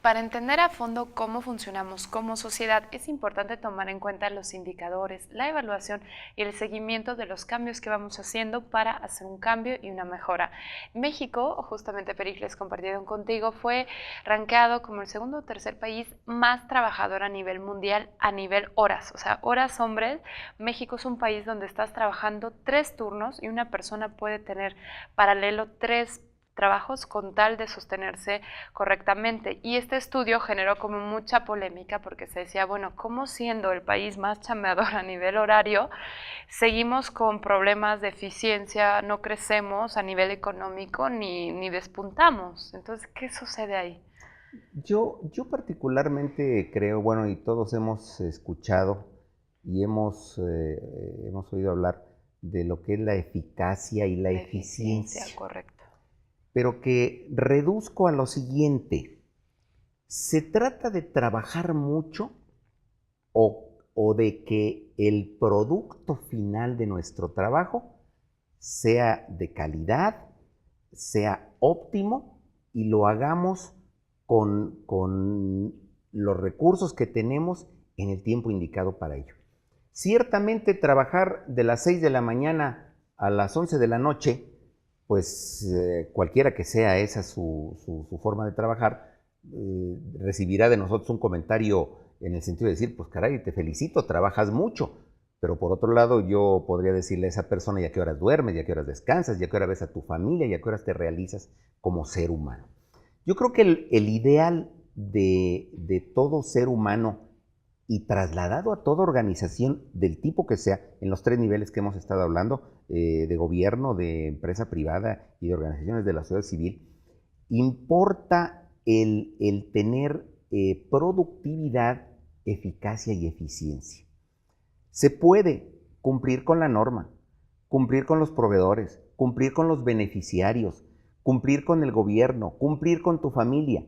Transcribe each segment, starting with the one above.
Para entender a fondo cómo funcionamos como sociedad, es importante tomar en cuenta los indicadores, la evaluación y el seguimiento de los cambios que vamos haciendo para hacer un cambio y una mejora. México, justamente Pericles compartieron contigo, fue rankeado como el segundo o tercer país más trabajador a nivel mundial, a nivel horas, o sea, horas hombres. México es un país donde estás trabajando 3 turnos y una persona puede tener paralelo 3 trabajos con tal de sostenerse correctamente. Y este estudio generó como mucha polémica porque se decía, bueno, ¿cómo siendo el país más chambeador a nivel horario, seguimos con problemas de eficiencia, no crecemos a nivel económico ni despuntamos? Entonces, ¿qué sucede ahí? Yo particularmente creo, bueno, y todos hemos escuchado y hemos oído hablar de lo que es la eficacia y la La eficiencia, eficiencia, correcto. pero que reduzco a lo siguiente. ¿Se trata de trabajar mucho o de que el producto final de nuestro trabajo sea de calidad, sea óptimo y lo hagamos con los recursos que tenemos en el tiempo indicado para ello? Ciertamente trabajar de las 6 de la mañana a las 11 de la noche, pues cualquiera que sea esa su forma de trabajar, recibirá de nosotros un comentario en el sentido de decir, pues caray, te felicito, trabajas mucho. Pero por otro lado, yo podría decirle a esa persona, ¿y a qué horas duermes? ¿Y a qué horas descansas? ¿Y a qué hora ves a tu familia? ¿Y a qué horas te realizas como ser humano? Yo creo que el ideal de todo ser humano y trasladado a toda organización del tipo que sea, en los 3 niveles que hemos estado hablando, de gobierno, de empresa privada y de organizaciones de la sociedad civil, importa el tener productividad, eficacia y eficiencia. Se puede cumplir con la norma, cumplir con los proveedores, cumplir con los beneficiarios, cumplir con el gobierno, cumplir con tu familia,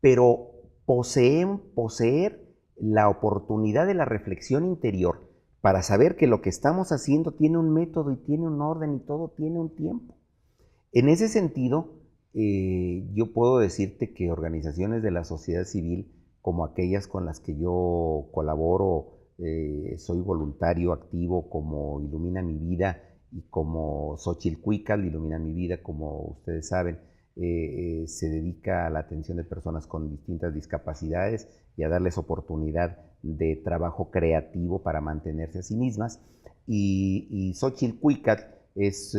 pero poseer la oportunidad de la reflexión interior para saber que lo que estamos haciendo tiene un método y tiene un orden y todo tiene un tiempo. En ese sentido, yo puedo decirte que organizaciones de la sociedad civil, como aquellas con las que yo colaboro, soy voluntario activo, como Ilumina Mi Vida y como Xochitl Ilumina Mi Vida, como ustedes saben, se dedica a la atención de personas con distintas discapacidades y a darles oportunidad de trabajo creativo para mantenerse a sí mismas. Y Xochitl es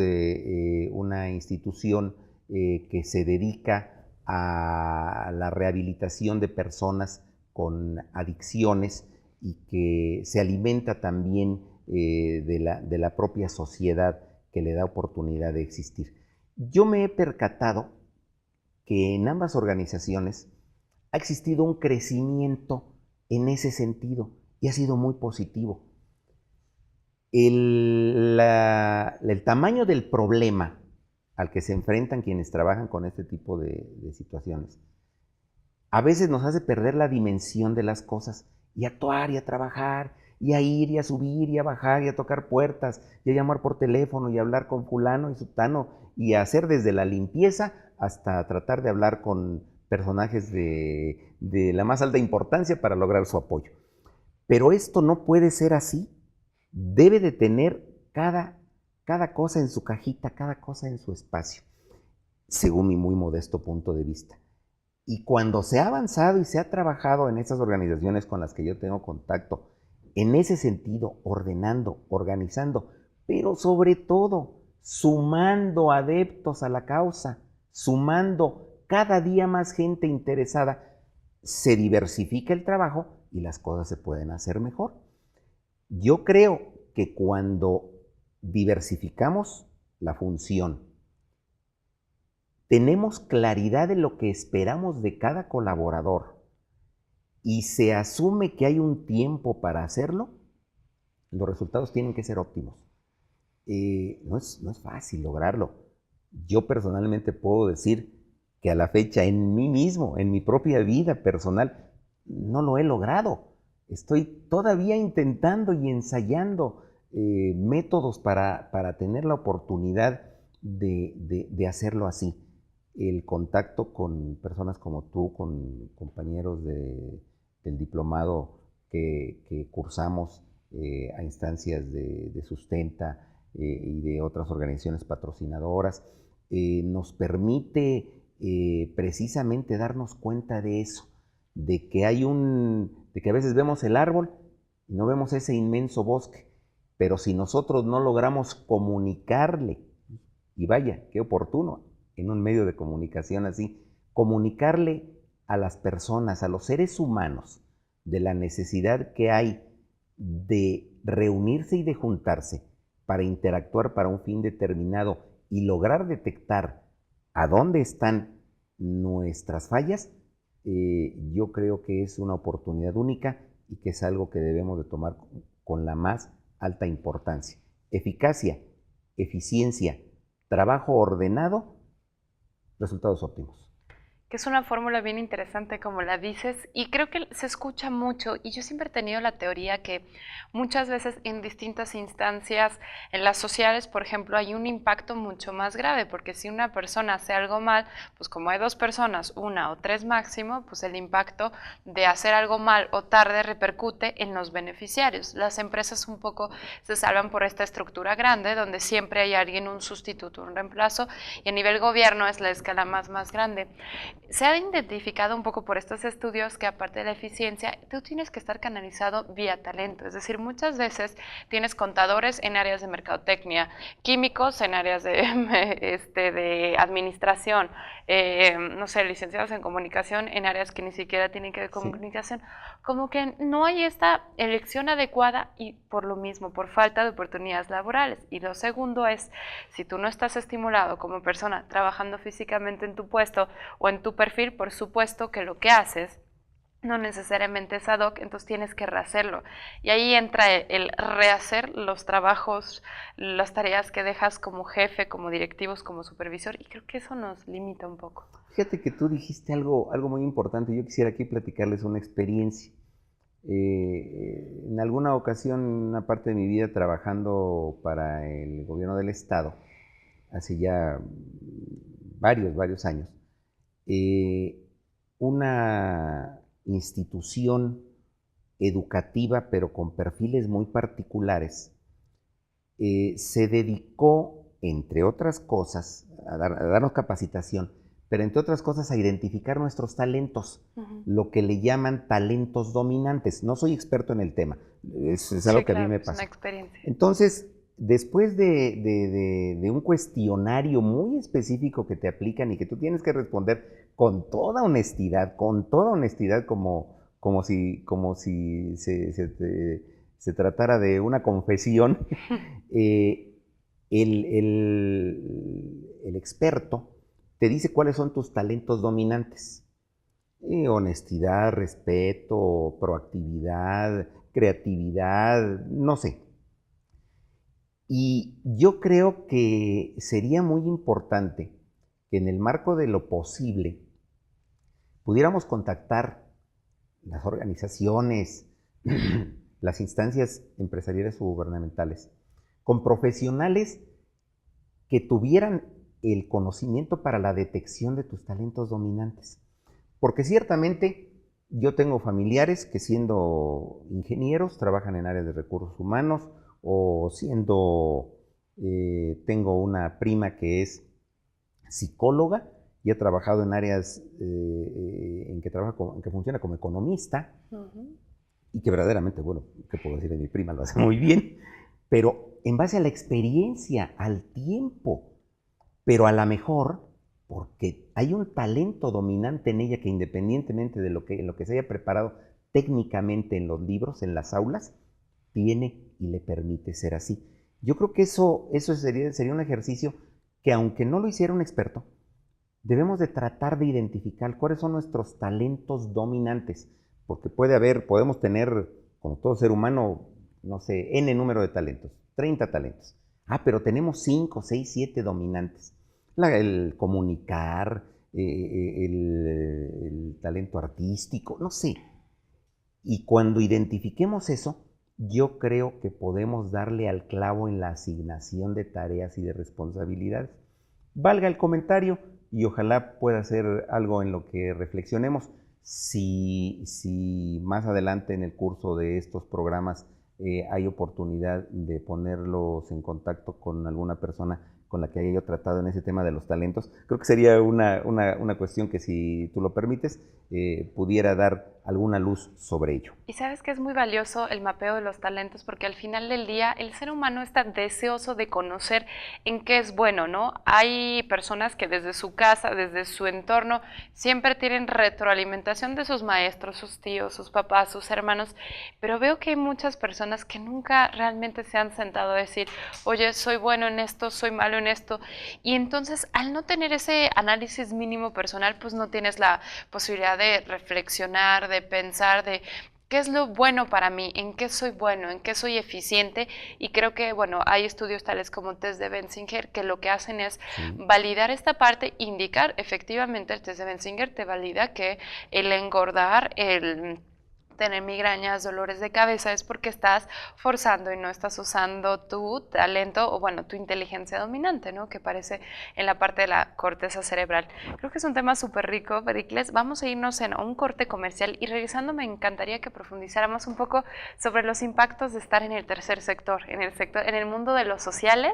una institución que se dedica a la rehabilitación de personas con adicciones y que se alimenta también de la propia sociedad que le da oportunidad de existir. Yo me he percatado que en ambas organizaciones ha existido un crecimiento en ese sentido y ha sido muy positivo. El tamaño del problema al que se enfrentan quienes trabajan con este tipo de situaciones a veces nos hace perder la dimensión de las cosas y actuar y a trabajar y a ir y a subir y a bajar y a tocar puertas y a llamar por teléfono y a hablar con fulano y sutano y a hacer desde la limpieza hasta tratar de hablar con personajes de la más alta importancia para lograr su apoyo. Pero esto no puede ser así. Debe de tener cada cosa en su cajita, cada cosa en su espacio, según mi muy modesto punto de vista. Y cuando se ha avanzado y se ha trabajado en esas organizaciones con las que yo tengo contacto, en ese sentido, ordenando, organizando, pero sobre todo sumando adeptos a la causa, sumando cada día más gente interesada, se diversifica el trabajo y las cosas se pueden hacer mejor. Yo creo que cuando diversificamos la función, tenemos claridad de lo que esperamos de cada colaborador y se asume que hay un tiempo para hacerlo, los resultados tienen que ser óptimos. No es fácil lograrlo. Yo personalmente puedo decir que a la fecha, en mí mismo, en mi propia vida personal, no lo he logrado. Estoy todavía intentando y ensayando métodos para tener la oportunidad de hacerlo así. el contacto con personas como tú, con compañeros del diplomado que cursamos a instancias de Sustenta y de otras organizaciones patrocinadoras, nos permite precisamente darnos cuenta de eso, de que de que a veces vemos el árbol y no vemos ese inmenso bosque, pero si nosotros no logramos comunicarle, y vaya, qué oportuno, en un medio de comunicación así, comunicarle a las personas, a los seres humanos, de la necesidad que hay de reunirse y de juntarse para interactuar para un fin determinado y lograr detectar a dónde están nuestras fallas, yo creo que es una oportunidad única y que es algo que debemos de tomar con la más alta importancia. Eficacia, eficiencia, trabajo ordenado, resultados óptimos. Que es una fórmula bien interesante como la dices y creo que se escucha mucho y yo siempre he tenido la teoría que muchas veces en distintas instancias en las sociales, por ejemplo, hay un impacto mucho más grave porque si una persona hace algo mal, pues como hay dos personas, una o tres máximo, pues el impacto de hacer algo mal o tarde repercute en los beneficiarios. Las empresas un poco se salvan por esta estructura grande donde siempre hay alguien, un sustituto, un reemplazo y a nivel gobierno es la escala más grande. Se ha identificado un poco por estos estudios que aparte de la eficiencia, tú tienes que estar canalizado vía talento, es decir, muchas veces tienes contadores en áreas de mercadotecnia, químicos en áreas de administración, no sé, licenciados en comunicación en áreas que ni siquiera tienen que ver con comunicación, como que no hay esta elección adecuada y por lo mismo, por falta de oportunidades laborales. Y lo segundo es, si tú no estás estimulado como persona trabajando físicamente en tu puesto o en tu perfil, por supuesto que lo que haces no necesariamente es ad hoc, entonces tienes que rehacerlo. Y ahí entra el rehacer los trabajos, las tareas que dejas como jefe, como directivos, como supervisor, y creo que eso nos limita un poco. Fíjate que tú dijiste algo muy importante. Yo quisiera aquí platicarles una experiencia. En alguna ocasión, una parte de mi vida trabajando para el gobierno del estado, hace ya varios años, una institución educativa, pero con perfiles muy particulares, se dedicó, entre otras cosas, a darnos capacitación, pero entre otras cosas a identificar nuestros talentos, lo que le llaman talentos dominantes. No soy experto en el tema, es algo que a mí me Es una pasa. experiencia. Entonces, después de un cuestionario muy específico que te aplican y que tú tienes que responder con toda honestidad como si se tratara de una confesión, el experto te dice cuáles son tus talentos dominantes. Honestidad, respeto, proactividad, creatividad, no sé. Y yo creo que sería muy importante que en el marco de lo posible pudiéramos contactar las organizaciones, las instancias empresariales o gubernamentales, con profesionales que tuvieran el conocimiento para la detección de tus talentos dominantes. Porque ciertamente yo tengo familiares que siendo ingenieros trabajan en áreas de recursos humanos o tengo una prima que es psicóloga y ha trabajado en áreas en que funciona como economista y que verdaderamente, bueno, ¿qué puedo decir de mi prima? Lo hace muy bien, pero en base a la experiencia, al tiempo, pero a lo mejor porque hay un talento dominante en ella que independientemente de lo que se haya preparado técnicamente en los libros, en las aulas, tiene y le permite ser así. Yo creo que eso sería un ejercicio que aunque no lo hiciera un experto, debemos de tratar de identificar cuáles son nuestros talentos dominantes, porque podemos tener, como todo ser humano, no sé, n número de talentos, 30 talentos. Pero tenemos 5, 6, 7 dominantes. El comunicar, el talento artístico, no sé. Y cuando identifiquemos eso, yo creo que podemos darle al clavo en la asignación de tareas y de responsabilidades. Valga el comentario, y ojalá pueda ser algo en lo que reflexionemos. Si más adelante en el curso de estos programas hay oportunidad de ponerlos en contacto con alguna persona con la que haya yo tratado en ese tema de los talentos, creo que sería una cuestión que, si tú lo permites, pudiera dar alguna luz sobre ello. Y sabes que es muy valioso el mapeo de los talentos, porque al final del día el ser humano está deseoso de conocer en qué es bueno, ¿no? Hay personas que desde su casa, desde su entorno, siempre tienen retroalimentación de sus maestros, sus tíos, sus papás, sus hermanos, pero veo que hay muchas personas que nunca realmente se han sentado a decir, oye, soy bueno en esto, soy malo en esto, y entonces al no tener ese análisis mínimo personal, pues no tienes la posibilidad de reflexionar, de pensar, de qué es lo bueno para mí, en qué soy bueno, en qué soy eficiente. Y creo que, bueno, hay estudios tales como test de Benzinger que lo que hacen es validar esta parte, indicar efectivamente el test de Benzinger te valida que el engordar, el tener migrañas, dolores de cabeza, es porque estás forzando y no estás usando tu talento o, bueno, tu inteligencia dominante, ¿no? Que aparece en la parte de la corteza cerebral. Creo que es un tema súper rico, Pericles. Vamos a irnos en un corte comercial y regresando me encantaría que profundizáramos un poco sobre los impactos de estar en el tercer sector, en el mundo de los sociales,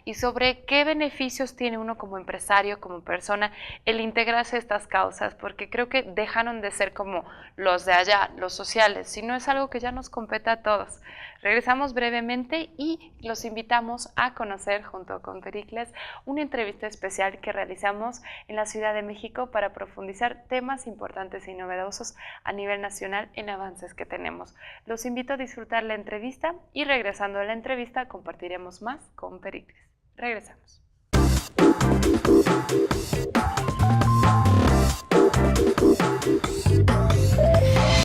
y sobre qué beneficios tiene uno como empresario, como persona, el integrarse a estas causas, porque creo que dejaron de ser como los de allá, los sociales, sino es algo que ya nos compete a todos. Regresamos brevemente y los invitamos a conocer, junto con Pericles, una entrevista especial que realizamos en la Ciudad de México para profundizar temas importantes y novedosos a nivel nacional en avances que tenemos. Los invito a disfrutar la entrevista y regresando a la entrevista compartiremos más con Pericles. Regresamos.